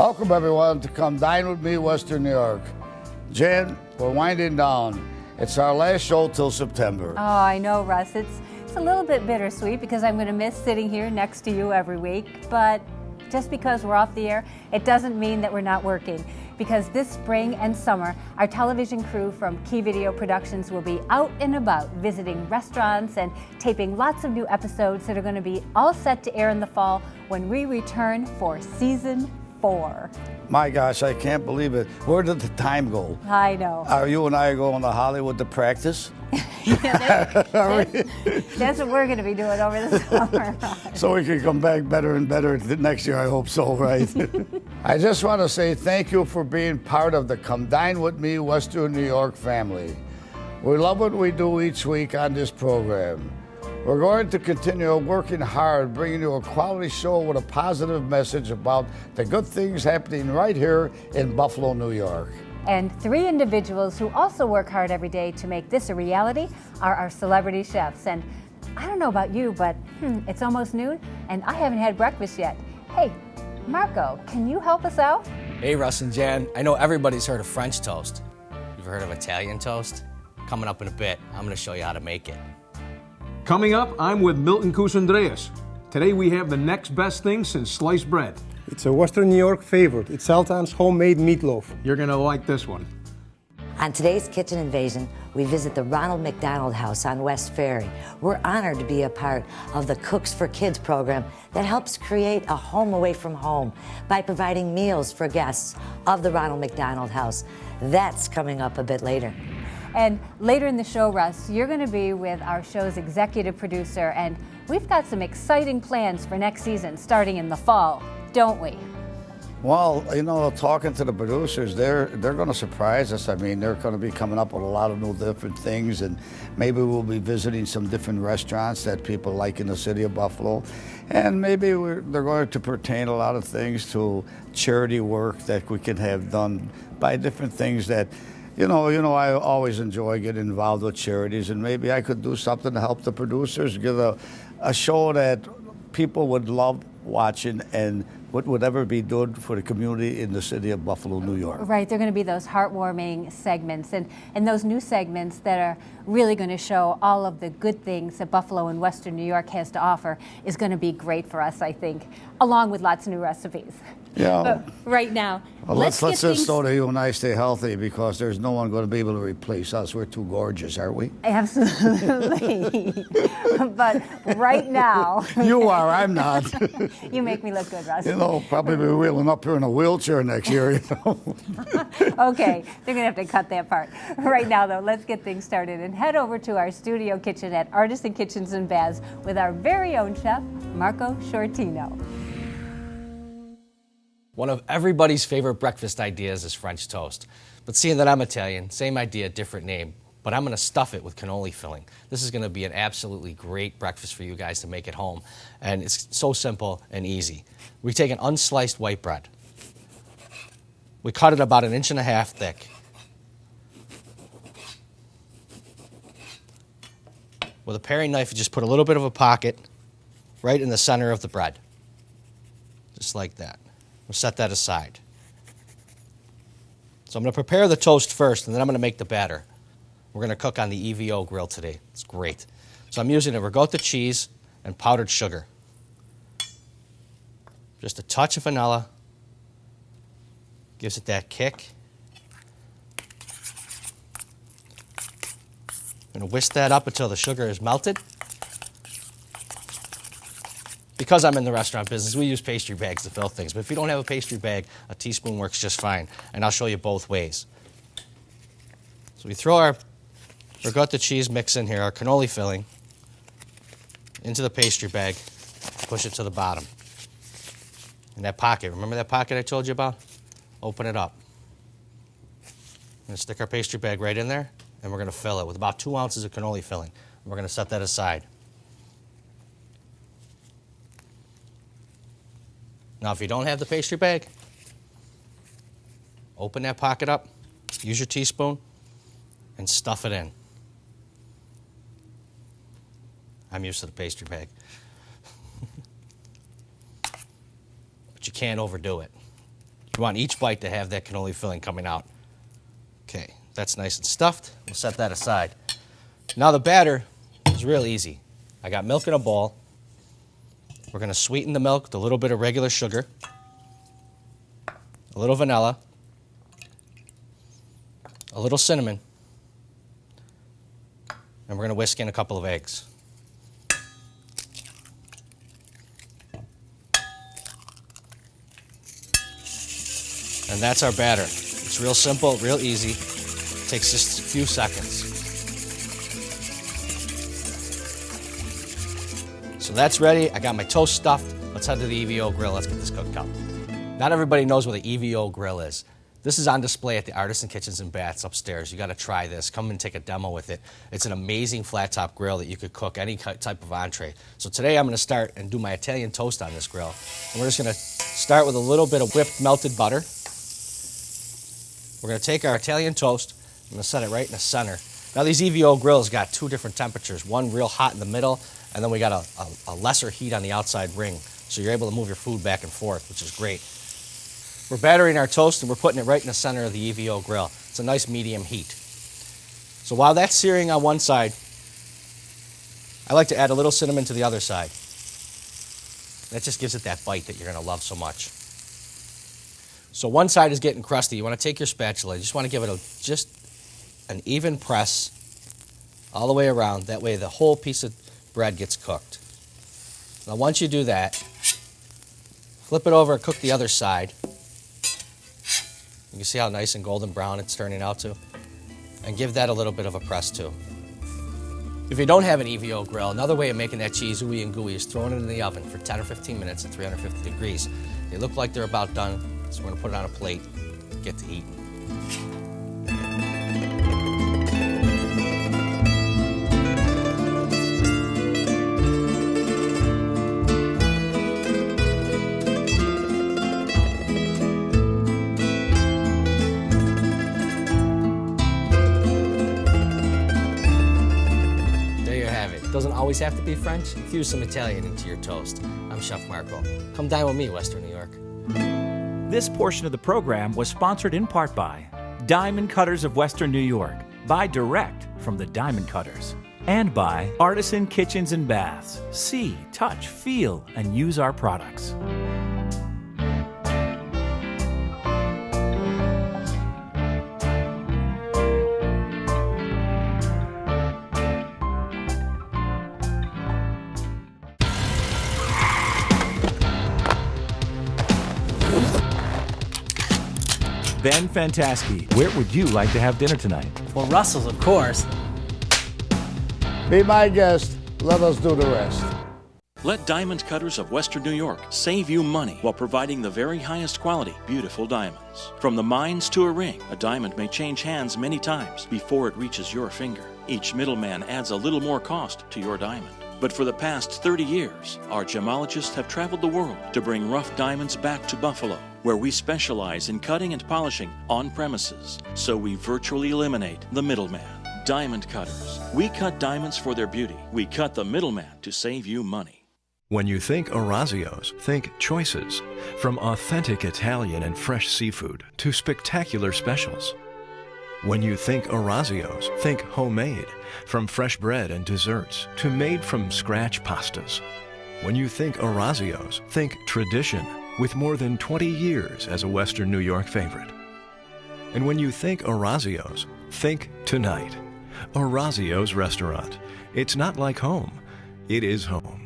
Welcome everyone to come dine with me, Western New York. Jan, we're winding down. It's our last show till September. Oh, I know, Russ. It's a little bit bittersweet because I'm going to miss sitting here next to you every week. But just because we're off the air, it doesn't mean that we're not working. Because this spring and summer, our television crew from Key Video Productions will be out and about visiting restaurants and taping lots of new episodes that are going to be all set to air in the fall when we return for season 4. My gosh, I can't believe it. Where did the time go? I know. Are you and I going to Hollywood to practice? That's what we're going to be doing over the summer. So we can come back better and better next year, I hope so, right? I just want to say thank you for being part of the Come Dine With Me Western New York family. We love what we do each week on this program. We're going to continue working hard, bringing you a quality show with a positive message about the good things happening right here in Buffalo, New York. And 3 individuals who also work hard every day to make this a reality are our celebrity chefs. And I don't know about you, but it's almost noon and I haven't had breakfast yet. Hey, Marco, can you help us out? Hey, Russ and Jan. I know everybody's heard of French toast. You've heard of Italian toast? Coming up in a bit, I'm going to show you how to make it. Coming up, I'm with Milton Cusandreas. Today we have the next best thing since sliced bread. It's a Western New York favorite. It's Elton's homemade meatloaf. You're gonna like this one. On today's Kitchen Invasion, we visit the Ronald McDonald House on West Ferry. We're honored to be a part of the Cooks for Kids program that helps create a home away from home by providing meals for guests of the Ronald McDonald House. That's coming up a bit later. And later in the show, Russ, you're going to be with our show's executive producer, and we've got some exciting plans for next season starting in the fall, don't we? Well, you know, talking to the producers, they're going to surprise us. I mean, they're going to be coming up with a lot of new different things, and maybe we'll be visiting some different restaurants that people like in the city of Buffalo. And maybe they're going to pertain a lot of things to charity work that we can have done by different things that, you know, I always enjoy getting involved with charities, and maybe I could do something to help the producers, give a show that people would love watching and would ever be good for the community in the city of Buffalo, New York. Right, they're going to be those heartwarming segments, and those new segments that are really going to show all of the good things that Buffalo and Western New York has to offer is going to be great for us, I think, along with lots of new recipes. Yeah. But right now, well, let's just so that you and I stay healthy, because there's no one going to be able to replace us. We're too gorgeous, aren't we? Absolutely. But right now... You are, I'm not. You make me look good, Russ. You know, probably be wheeling up here in a wheelchair next year, you know. Okay, they're going to have to cut that part. Right now, though, let's get things started and head over to our studio kitchen at Artisan Kitchens and Baths with our very own chef, Marco Shortino. One of everybody's favorite breakfast ideas is French toast. But seeing that I'm Italian, same idea, different name, but I'm going to stuff it with cannoli filling. This is going to be an absolutely great breakfast for you guys to make at home, and it's so simple and easy. We take an unsliced white bread. We cut it about 1.5 inches thick. With a paring knife, you just put a little bit of a pocket right in the center of the bread, just like that. We'll set that aside. So I'm going to prepare the toast first, and then I'm going to make the batter. We're going to cook on the EVO grill today. It's great. So I'm using a ricotta cheese and powdered sugar. Just a touch of vanilla. Gives it that kick. I'm going to whisk that up until the sugar is melted. Because I'm in the restaurant business, we use pastry bags to fill things. But if you don't have a pastry bag, a teaspoon works just fine. And I'll show you both ways. So we throw our ricotta cheese mix in here, our cannoli filling, into the pastry bag, push it to the bottom. And that pocket, remember that pocket I told you about? Open it up. We're going to stick our pastry bag right in there, and we're going to fill it with about 2 ounces of cannoli filling. And we're going to set that aside. Now, if you don't have the pastry bag, open that pocket up, use your teaspoon, and stuff it in. I'm used to the pastry bag. But you can't overdo it. You want each bite to have that cannoli filling coming out. Okay, that's nice and stuffed. We'll set that aside. Now the batter is real easy. I got milk in a bowl. We're going to sweeten the milk with a little bit of regular sugar, a little vanilla, a little cinnamon, and we're going to whisk in a couple of eggs. And that's our batter. It's real simple, real easy. It takes just a few seconds. So that's ready. I got my toast stuffed. Let's head to the EVO grill. Let's get this cooked up. Not everybody knows what the EVO grill is. This is on display at the Artisan Kitchens and Baths upstairs. You got to try this. Come and take a demo with it. It's an amazing flat top grill that you could cook any type of entree. So today I'm going to start and do my Italian toast on this grill. And we're just going to start with a little bit of whipped melted butter. We're going to take our Italian toast. I'm going to set it right in the center. Now these EVO grills got two different temperatures. One real hot in the middle, and then we got a lesser heat on the outside ring. So you're able to move your food back and forth, which is great. We're battering our toast and we're putting it right in the center of the EVO grill. It's a nice medium heat. So while that's searing on one side, I like to add a little cinnamon to the other side. That just gives it that bite that you're going to love so much. So one side is getting crusty. You want to take your spatula. You just want to give it just an even press all the way around. That way the whole piece of bread gets cooked. Now once you do that, flip it over and cook the other side. You can see how nice and golden brown it's turning out to. And give that a little bit of a press too. If you don't have an EVO grill, another way of making that cheese ooey and gooey is throwing it in the oven for 10 or 15 minutes at 350 degrees. They look like they're about done, so we're going to put it on a plate and get to eat. Doesn't always have to be French. Infuse some Italian into your toast. I'm Chef Marco. Come dine with me, Western New York. This portion of the program was sponsored in part by Diamond Cutters of Western New York. Buy direct from the Diamond Cutters. And by Artisan Kitchens and Baths. See, touch, feel, and use our products. Ben Fantaschi, where would you like to have dinner tonight? Well, Russell's, of course. Be my guest. Let us do the rest. Let Diamond Cutters of Western New York save you money while providing the very highest quality, beautiful diamonds. From the mines to a ring, a diamond may change hands many times before it reaches your finger. Each middleman adds a little more cost to your diamond. But for the past 30 years, our gemologists have traveled the world to bring rough diamonds back to Buffalo, where we specialize in cutting and polishing on premises, so we virtually eliminate the middleman. Diamond Cutters. We cut diamonds for their beauty. We cut the middleman to save you money. When you think Orazio's, think choices. From authentic Italian and fresh seafood to spectacular specials. When you think Orazio's, think homemade. From fresh bread and desserts to made-from-scratch pastas. When you think Orazio's, think tradition, with more than 20 years as a Western New York favorite. And when you think Orazio's, think tonight. Orazio's Restaurant. It's not like home. It is home.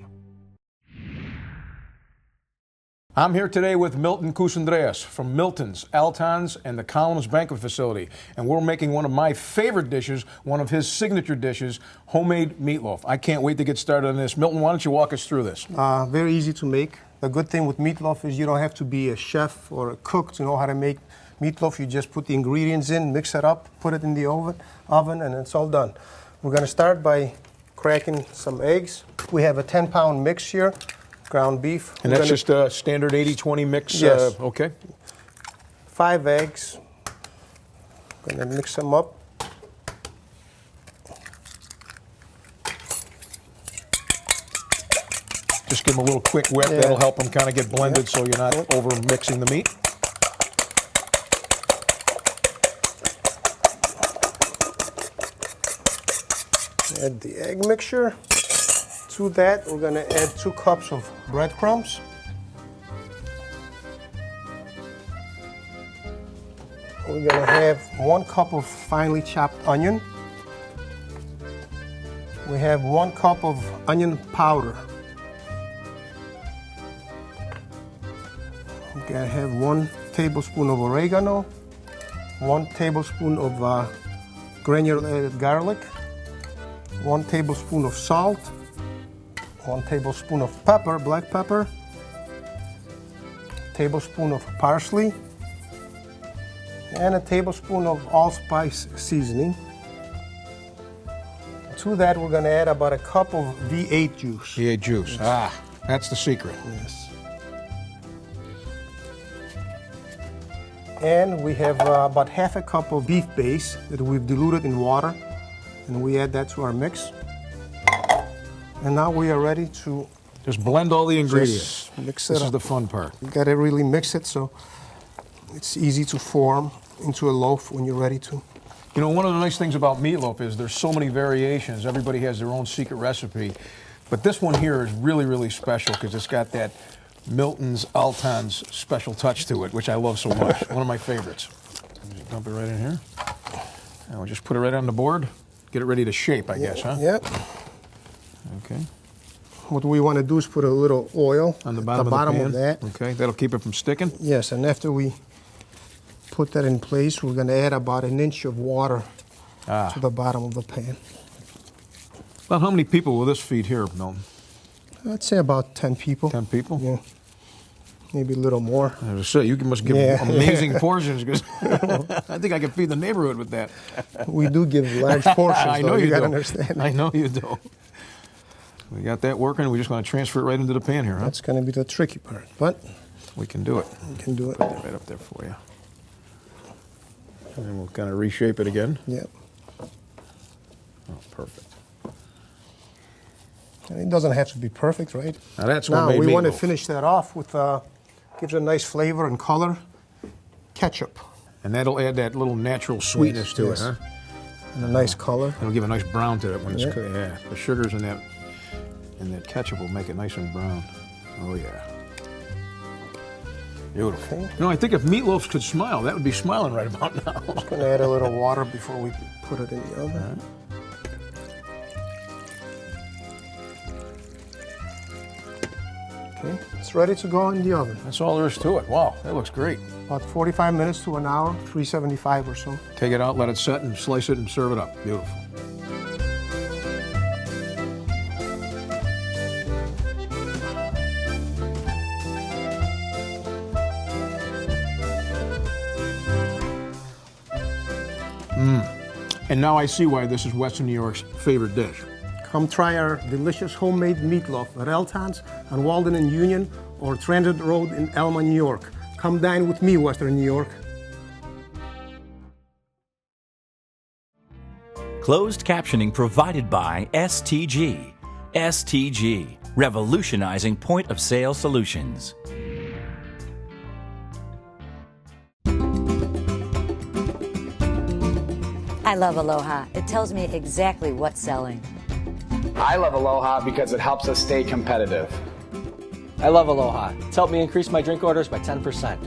I'm here today with Milton Kusandreas from Milton's, Alton's, and the Columns Banquet Facility. And we're making one of my favorite dishes, one of his signature dishes, homemade meatloaf. I can't wait to get started on this. Milton, why don't you walk us through this? Very easy to make. The good thing with meatloaf is you don't have to be a chef or a cook to know how to make meatloaf. You just put the ingredients in, mix it up, put it in the oven, and it's all done. We're going to start by cracking some eggs. We have a 10-pound mix here. Ground beef. And that's just a standard 80-20 mix? Yes. Okay. 5 eggs. I'm going to mix them up. Just give them a little quick whip. Yeah. That'll help them kind of get blended so you're not over mixing the meat. Add the egg mixture. To that, we're going to add 2 cups of breadcrumbs. We're going to have 1 cup of finely chopped onion. We have 1 cup of onion powder. We're going to have 1 tablespoon of oregano, 1 tablespoon of granulated garlic, 1 tablespoon of salt, 1 tablespoon of pepper, black pepper, tablespoon of parsley, and a tablespoon of allspice seasoning. To that, we're going to add about a cup of V8 juice. V8 juice. Ah, that's the secret. Yes. And we have about half a cup of beef base that we've diluted in water, and we add that to our mix. And now we are ready to just blend all the ingredients. Mix it This up. is the fun part. You got to really mix it so it's easy to form into a loaf when you're ready to. You know, one of the nice things about meatloaf is there's so many variations. Everybody has their own secret recipe. But this one here is really, really special because it's got that Milton's Altan's special touch to it, which I love so much. One of my favorites. Just dump it right in here. And we'll just put it right on the board. Get it ready to shape, I guess, huh? Yep. Okay. What we want to do is put a little oil On the at bottom, the bottom of of the that. pan. Okay, that'll keep it from sticking. Yes, and after we put that in place, we're going to add about 1 inch of water to the bottom of the pan. About how many people will this feed here, Milton? I'd say about 10 people. 10 people? Yeah. Maybe a little more. I was say, you must give amazing portions because I think I could feed the neighborhood with that. We do give large portions, I know though. you got to do. understand. I know you do. We got that working. We're just going to transfer it right into the pan here, huh? That's going to be the tricky part, but We can do it. we can do it. Put that right up there for you. And then we'll kind of reshape it again. Yep. Oh, perfect. And it doesn't have to be perfect, right? Now that's Now homemade we want to meatloaf. finish that off with gives a nice flavor and color. Ketchup And that'll add that little natural sweetness to yes. it, huh? and a nice color. It'll give a nice brown to it when it's Yeah. cooked. Yeah, the sugars in that ketchup will make it nice and brown. Oh yeah. Beautiful. Okay. You know, I think if meatloafs could smile, that would be smiling right about now. Just going to add a little water before we put it in the oven. Okay, it's ready to go in the oven. That's all there is to it. Wow, that looks great. About 45 minutes to an hour, 375 or so. Take it out, let it set, and slice it and serve it up. Beautiful. And now I see why this is Western New York's favorite dish. Come try our delicious homemade meatloaf at Elton's on Walden and Union or Transit Road in Elma, New York. Come dine with me, Western New York. Closed captioning provided by STG. STG, revolutionizing point-of-sale solutions. I love Aloha. It tells me exactly what's selling. I love Aloha because it helps us stay competitive. I love Aloha. It's helped me increase my drink orders by 10%.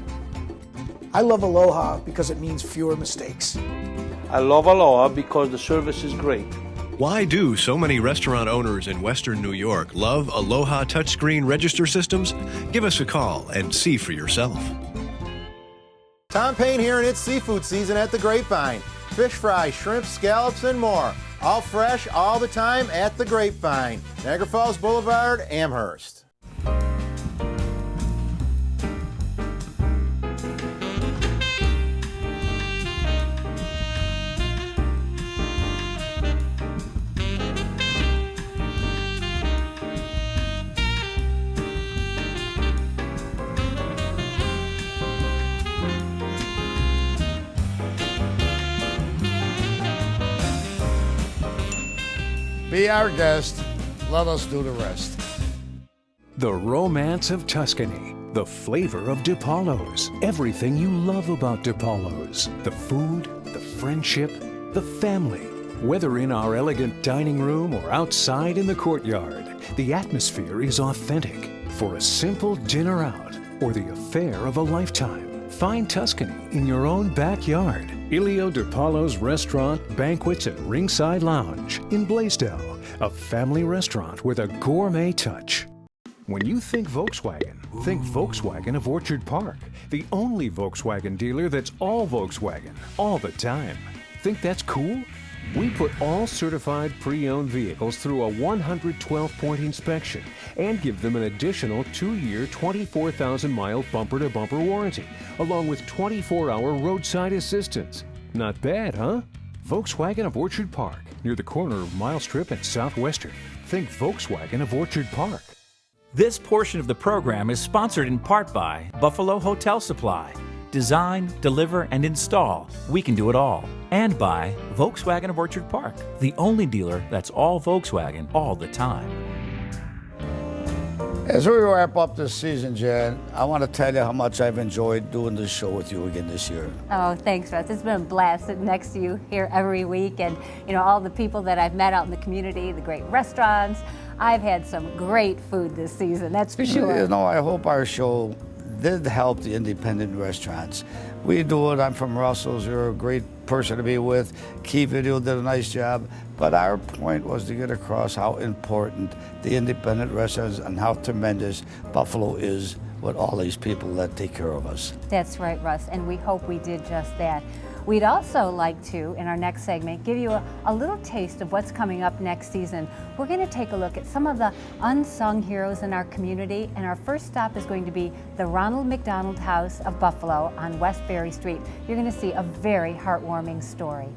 I love Aloha because it means fewer mistakes. I love Aloha because the service is great. Why do so many restaurant owners in Western New York love Aloha touchscreen register systems? Give us a call and see for yourself. Tom Payne here, and it's seafood season at the Grapevine. Fish fry, shrimp, scallops, and more. All fresh, all the time at the Grapevine. Niagara Falls Boulevard, Amherst. Be our guest. Let us do the rest. The romance of Tuscany. The flavor of DiPaolo's. Everything you love about DiPaolo's. The food, the friendship, the family. Whether in our elegant dining room or outside in the courtyard, the atmosphere is authentic. For a simple dinner out or the affair of a lifetime, find Tuscany in your own backyard. Ilio DiPaolo's Restaurant, Banquets and Ringside Lounge in Blaisdell, a family restaurant with a gourmet touch. When you think Volkswagen of Orchard Park, the only Volkswagen dealer that's all Volkswagen, all the time. Think that's cool? We put all certified pre-owned vehicles through a 112-point inspection and give them an additional 2-year, 24,000-mile bumper-to-bumper warranty, along with 24-hour roadside assistance. Not bad, huh? Volkswagen of Orchard Park, near the corner of Mile Strip and Southwestern. Think Volkswagen of Orchard Park. This portion of the program is sponsored in part by Buffalo Hotel Supply. Design, deliver, and install. We can do it all. And by Volkswagen of Orchard Park, the only dealer that's all Volkswagen all the time. As we wrap up this season, Jan, I want to tell you how much I've enjoyed doing this show with you again this year. Oh, thanks, Russ. It's been a blast sitting next to you here every week, and all the people that I've met out in the community, the great restaurants. I've had some great food this season, that's for sure. I hope our show did help the independent restaurants. We do it. I'm from Russell's. You're a great person to be with. Key Video did a nice job. But our point was to get across how important the independent restaurants and how tremendous Buffalo is with all these people that take care of us. That's right, Russ, and we hope we did just that. We'd also like to, in our next segment, give you a little taste of what's coming up next season. We're going to take a look at some of the unsung heroes in our community, and our first stop is going to be the Ronald McDonald House of Buffalo on West Berry Street. You're going to see a very heartwarming story.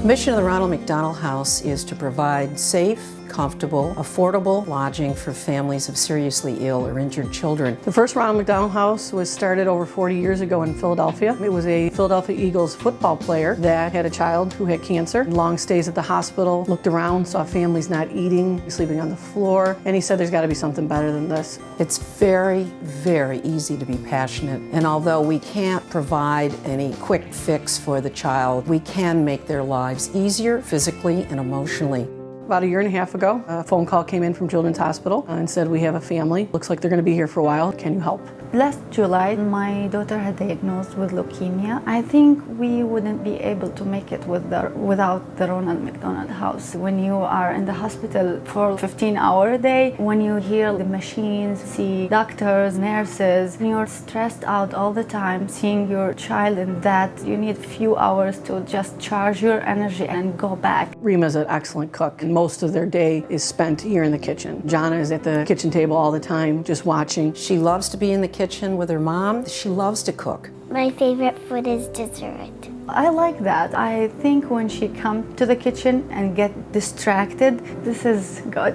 The mission of the Ronald McDonald House is to provide safe, comfortable, affordable lodging for families of seriously ill or injured children. The first Ronald McDonald House was started over 40 years ago in Philadelphia. It was a Philadelphia Eagles football player that had a child who had cancer. Long stays at the hospital, looked around, saw families not eating, sleeping on the floor, and he said there's got to be something better than this. It's very, very easy to be passionate, and although we can't provide any quick fix for the child, we can make their lives easier physically and emotionally. About a year and a half ago, a phone call came in from Children's Hospital and said, we have a family. Looks like they're going to be here for a while. Can you help? Last July, my daughter had diagnosed with leukemia. I think we wouldn't be able to make it without the Ronald McDonald House. When you are in the hospital for 15 hours a day, when you hear the machines, see doctors, nurses, and you're stressed out all the time, seeing your child in that, you need a few hours to just charge your energy and go back. Rima's an excellent cook, and most of their day is spent here in the kitchen. Jana is at the kitchen table all the time, just watching. She loves to be in the kitchen with her mom. She loves to cook. My favorite food is dessert. I like that. I think when she comes to the kitchen and get distracted, this is good.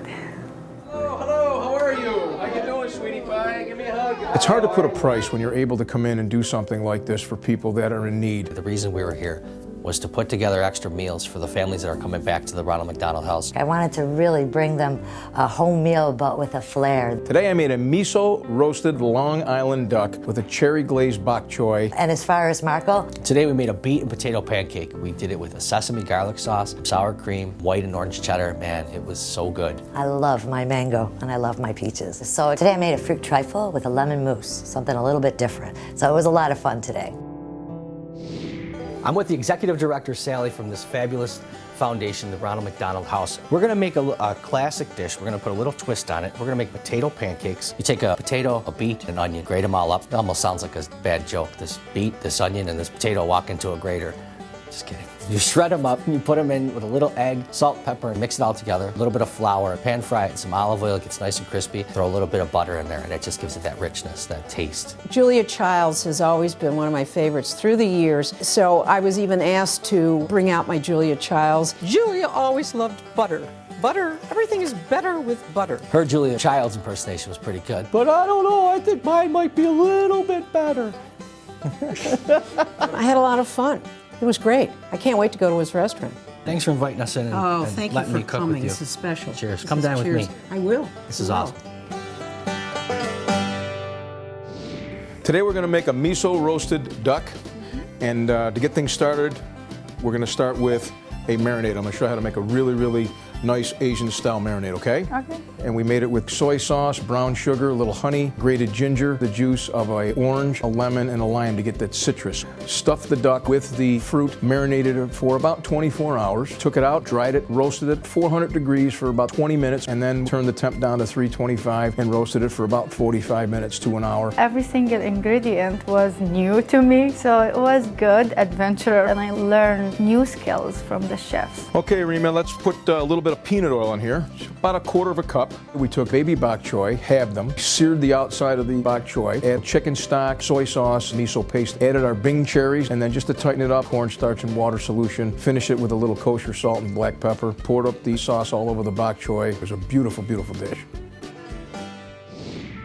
Hello, how are you? How you doing, sweetie pie? Give me a hug. It's hard to put a price when you're able to come in and do something like this for people that are in need. The reason we were here was to put together extra meals for the families that are coming back to the Ronald McDonald House. I wanted to really bring them a home meal, but with a flair. Today I made a miso roasted Long Island duck with a cherry glazed bok choy. And as far as Marco? Today we made a beet and potato pancake. We did it with a sesame garlic sauce, sour cream, white and orange cheddar. Man, it was so good. I love my mango and I love my peaches. So today I made a fruit trifle with a lemon mousse, something a little bit different. So it was a lot of fun today. I'm with the executive director, Sally, from this fabulous foundation, the Ronald McDonald House. We're gonna make a classic dish. We're gonna put a little twist on it. We're gonna make potato pancakes. You take a potato, a beet, an onion, grate them all up. It almost sounds like a bad joke. This beet, this onion, and this potato walk into a grater. Just kidding. You shred them up and you put them in with a little egg, salt, pepper, and mix it all together. A little bit of flour, pan fry it in some olive oil, it gets nice and crispy. Throw a little bit of butter in there and it just gives it that richness, that taste. Julia Childs has always been one of my favorites through the years, so I was even asked to bring out my Julia Childs. Julia always loved butter. Butter, everything is better with butter. Her Julia Childs impersonation was pretty good. But I don't know, I think mine might be a little bit better. I had a lot of fun. It was great. I can't wait to go to his restaurant. Thanks for inviting us in and, thank letting you me for cook coming. with you. This is special. Cheers. Come dine with me. I will. This is awesome. Today we're going to make a miso roasted duck And to get things started, we're going to start with a marinade. I'm going to show you how to make a really, really nice Asian-style marinade, okay? Okay. And we made it with soy sauce, brown sugar, a little honey, grated ginger, the juice of an orange, a lemon, and a lime to get that citrus. Stuffed the duck with the fruit, marinated it for about 24 hours, took it out, dried it, roasted it 400 degrees for about 20 minutes, and then turned the temp down to 325 and roasted it for about 45 minutes to an hour. Every single ingredient was new to me, so it was good adventure, and I learned new skills from the chefs. Okay, Rima, let's put a little bit of peanut oil in here, about a quarter of a cup. We took baby bok choy, halved them, seared the outside of the bok choy, add chicken stock, soy sauce, miso paste, added our Bing cherries, and then just to tighten it up, cornstarch and water solution, finish it with a little kosher salt and black pepper, poured up the sauce all over the bok choy. It was a beautiful, beautiful dish.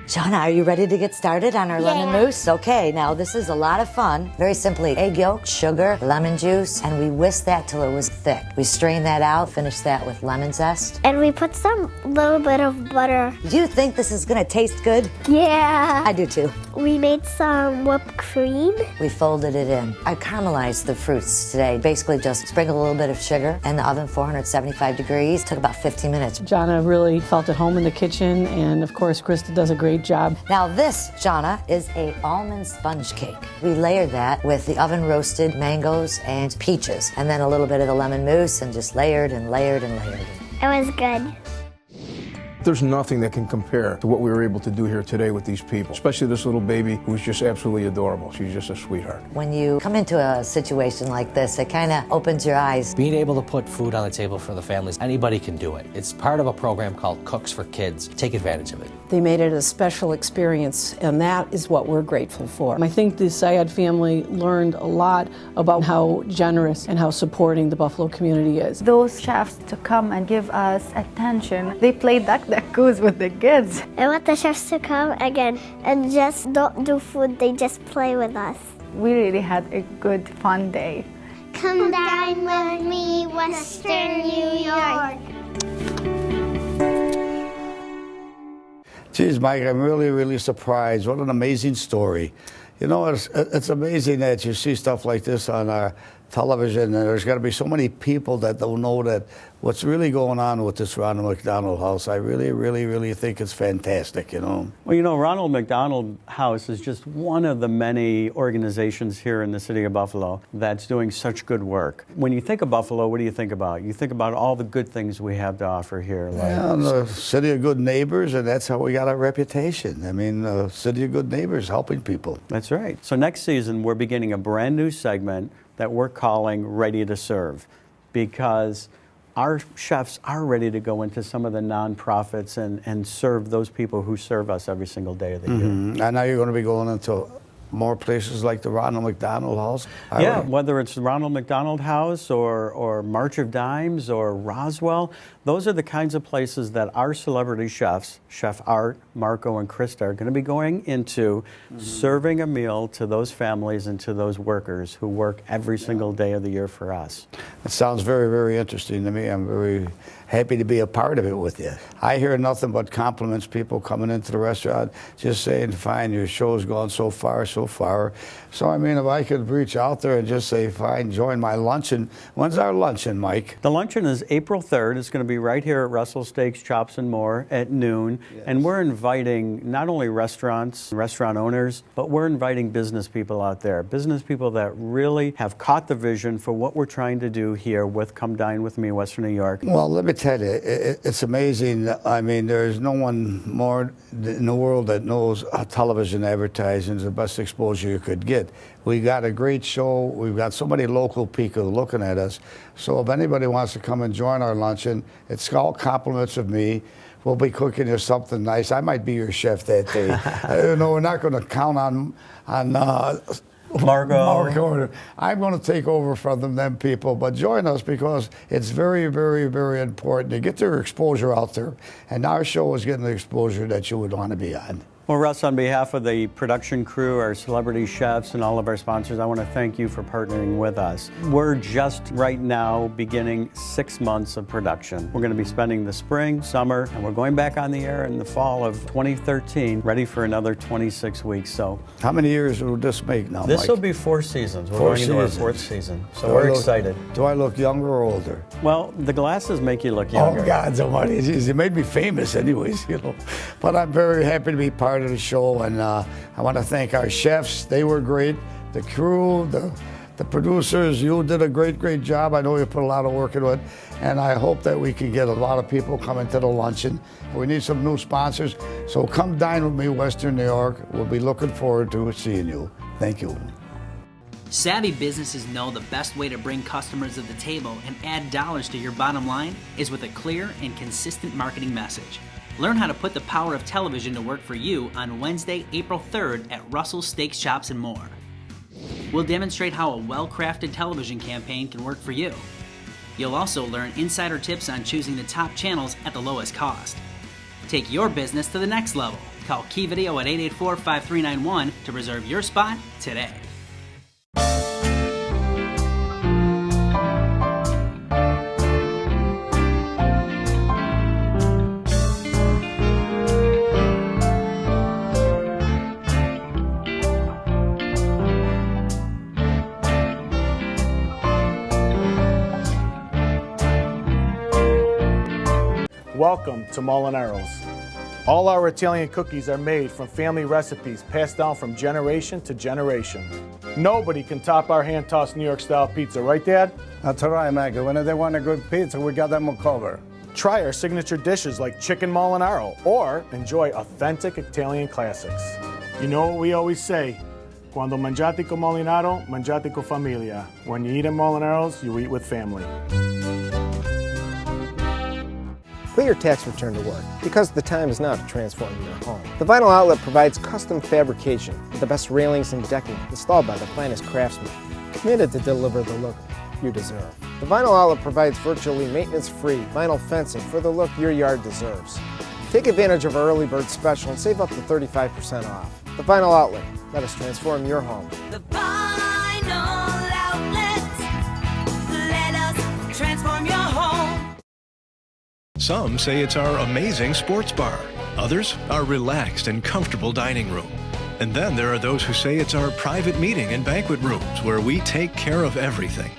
Shauna, are you ready to get started on our lemon mousse? Okay, now this is a lot of fun. Very simply, egg yolk, sugar, lemon juice, and we whisked that till it was thick. We strained that out, finished that with lemon zest. And we put some little bit of butter. Do you think this is gonna taste good? Yeah. I do too. We made some whipped cream. We folded it in. I caramelized the fruits today. Basically just sprinkled a little bit of sugar in the oven, 475 degrees. Took about 15 minutes. Jana really felt at home in the kitchen, and of course, Krista does a great job. Now this, Jana, is a almond sponge cake. We layered that with the oven roasted mangoes and peaches, and then a little bit of the lemon mousse, and just layered and layered and layered. It was good. There's nothing that can compare to what we were able to do here today with these people, especially this little baby who's just absolutely adorable. She's just a sweetheart. When you come into a situation like this, it kind of opens your eyes. Being able to put food on the table for the families, anybody can do it. It's part of a program called Cooks for Kids. Take advantage of it. They made it a special experience, and that is what we're grateful for. I think the Syed family learned a lot about how generous and how supporting the Buffalo community is. Those chefs to come and give us attention, they played that goes with the kids. I want the chefs to come again and just don't do food, they just play with us. We really had a good, fun day. Come dine with me, Western New York. Geez, Mike, I'm really, really surprised. What an amazing story. You know, it's amazing that you see stuff like this on our television, and there's got to be so many people that don't know that what's really going on with this Ronald McDonald House. I really, really, really think it's fantastic, you know. Well, you know, Ronald McDonald House is just one of the many organizations here in the city of Buffalo that's doing such good work. When you think of Buffalo, what do you think about? You think about all the good things we have to offer here. Like yeah, the city of good neighbors, and that's how we got our reputation. I mean, city of good neighbors, helping people. That's right. So next season, we're beginning a brand new segment that we're calling Ready to Serve, because our chefs are ready to go into some of the nonprofits and serve those people who serve us every single day of the year. I know you're going to be going into more places like the Ronald McDonald House. Yeah, whether it's the Ronald McDonald House or March of Dimes or Roswell, those are the kinds of places that our celebrity chefs, Chef Art, Marco, and Krista, are going to be going into, serving a meal to those families and to those workers who work every single day of the year for us. It sounds very, very interesting to me. I'm very happy to be a part of it with you. I hear nothing but compliments, people coming into the restaurant, just saying, fine, your show's gone so far, so far. So, I mean, if I could reach out there and just say, fine, join my luncheon. When's our luncheon, Mike? The luncheon is April 3rd. It's going to be right here at Russell Steaks, Chops, and More at noon. Yes. And we're inviting not only restaurants, restaurant owners, but we're inviting business people out there, business people that really have caught the vision for what we're trying to do here with Come Dine With Me, Western New York. Well, let me tell you, it's amazing. I mean, there's no one more in the world that knows television advertising is the best exposure you could get. We got a great show. We've got so many local people looking at us. So if anybody wants to come and join our luncheon, it's all compliments of me. We'll be cooking you something nice. I might be your chef that day. No, we're not going to count on Marco. I'm going to take over from them people, but join us because it's very, very, very important to get their exposure out there. And our show is getting the exposure that you would want to be on. Well, Russ, on behalf of the production crew, our celebrity chefs, and all of our sponsors, I want to thank you for partnering with us. We're just right now beginning 6 months of production. We're going to be spending the spring, summer, and we're going back on the air in the fall of 2013, ready for another 26 weeks. So, how many years will this make now, this Mike? will be 4 seasons. We're going into our 4th season, so Do we're excited. Do I look younger or older? Well, the glasses make you look younger. Oh, God almighty. Jeez, it made me famous anyways, you know. But I'm very happy to be part of the show, and I want to thank our chefs. They were great. The crew, the producers, you did a great job. I know you put a lot of work into it, and I hope that we can get a lot of people coming to the luncheon. We need some new sponsors, so come dine with me, Western New York. We'll be looking forward to seeing you. Thank you. Savvy businesses know the best way to bring customers to the table and add dollars to your bottom line is with a clear and consistent marketing message. Learn how to put the power of television to work for you on Wednesday, April 3rd at Russell's Steak Shops and More. We'll demonstrate how a well-crafted television campaign can work for you. You'll also learn insider tips on choosing the top channels at the lowest cost. Take your business to the next level. Call Key Video at 884-5391 to reserve your spot today. Welcome to Molinaro's. All our Italian cookies are made from family recipes passed down from generation to generation. Nobody can top our hand-tossed New York-style pizza, right, Dad? That's right, Maggie. When they want a good pizza, we got them covered. Try our signature dishes like chicken Molinaro, or enjoy authentic Italian classics. You know what we always say, Quando mangiate con Molinaro, mangiate con familia. When you eat at Molinaro's, you eat with family. Put your tax return to work, because the time is now to transform your home. The Vinyl Outlet provides custom fabrication with the best railings and decking installed by the finest craftsmen, committed to deliver the look you deserve. The Vinyl Outlet provides virtually maintenance-free vinyl fencing for the look your yard deserves. Take advantage of our early bird special and save up to 35% off. The Vinyl Outlet, let us transform your home. The Vinyl Outlet, let us transform your home. Some say it's our amazing sports bar. Others, our relaxed and comfortable dining room. And then there are those who say it's our private meeting and banquet rooms where we take care of everything.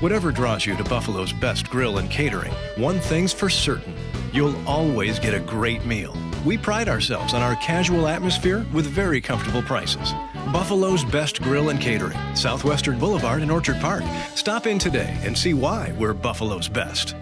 Whatever draws you to Buffalo's best grill and catering, one thing's for certain, you'll always get a great meal. We pride ourselves on our casual atmosphere with very comfortable prices. Buffalo's best grill and catering, Southwestern Boulevard in Orchard Park. Stop in today and see why we're Buffalo's best.